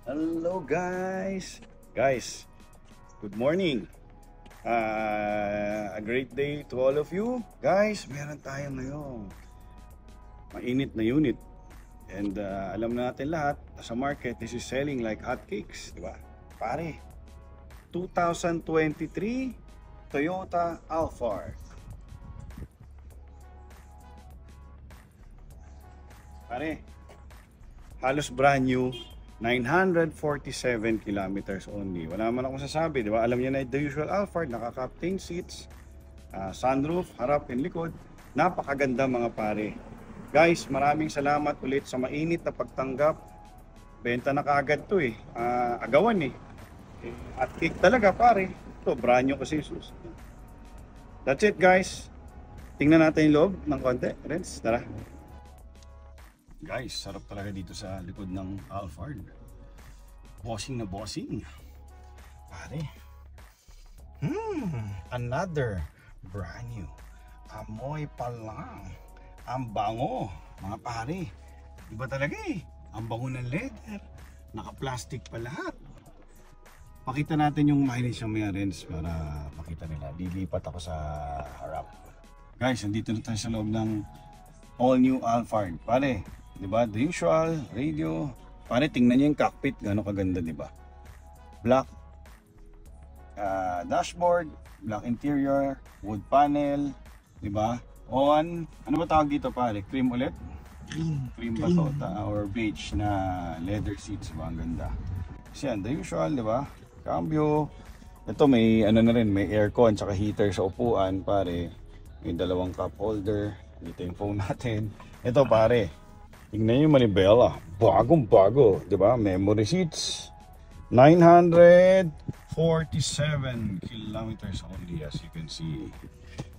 Hello guys! Guys, good morning! A great day to all of you. Guys, meron tayo ngayon mainit na unit. And alam natin lahat, sa market, this is selling like hotcakes, di ba? Pare, 2023 Toyota Alphard. Pare, halos brand new, 947 kilometers only. Wala man akong sasabi, di ba? Alam niyo na the usual Alphard, naka-captain seats, sunroof, harap and likod. Napakaganda mga pare. Guys, maraming salamat ulit sa mainit na pagtanggap. Benta na kaagad to eh. Agawan eh. At cake talaga pare. Ito, brand new kasi sus. That's it guys. Tingnan natin yung loob ng konti. Renz, tara. Guys, sarap talaga dito sa likod ng Alphard. Bossing na bossing. Pare. Another brand new. Amoy pa lang. Ang bango, mga pare. Iba talaga eh. Ang bango ng leather. Naka-plastic pa lahat. Pakita natin yung mileage ng mga Renz para makita nila. Lilipat ako sa harap. Guys, nandito na tayo sa loob ng all new Alphard. Pare, diba? The usual, radio. Pare, tingnan nyo yung cockpit. Gano'ng kaganda, diba? Black dashboard, black interior, wood panel, diba? On, ano ba tawag dito pare? Cream ulit? Cream ba to? Or beige na leather seats. Diba? Ang ganda. Kasi yan, the usual, diba? Cambio. Ito may ano na rin, may aircon tsaka heater sa upuan pare. May dalawang cup holder. Dito yung phone natin. Ito pare. Tingnan nyo manibela. Bagong bago. Diba? Memory seats. 947 kilometers only as you can see.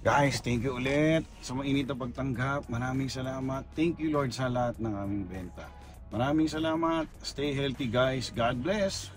Guys, thank you ulit sa mainit na pagtanggap. Maraming salamat. Thank you Lord sa lahat ng aming benta. Maraming salamat. Stay healthy guys. God bless.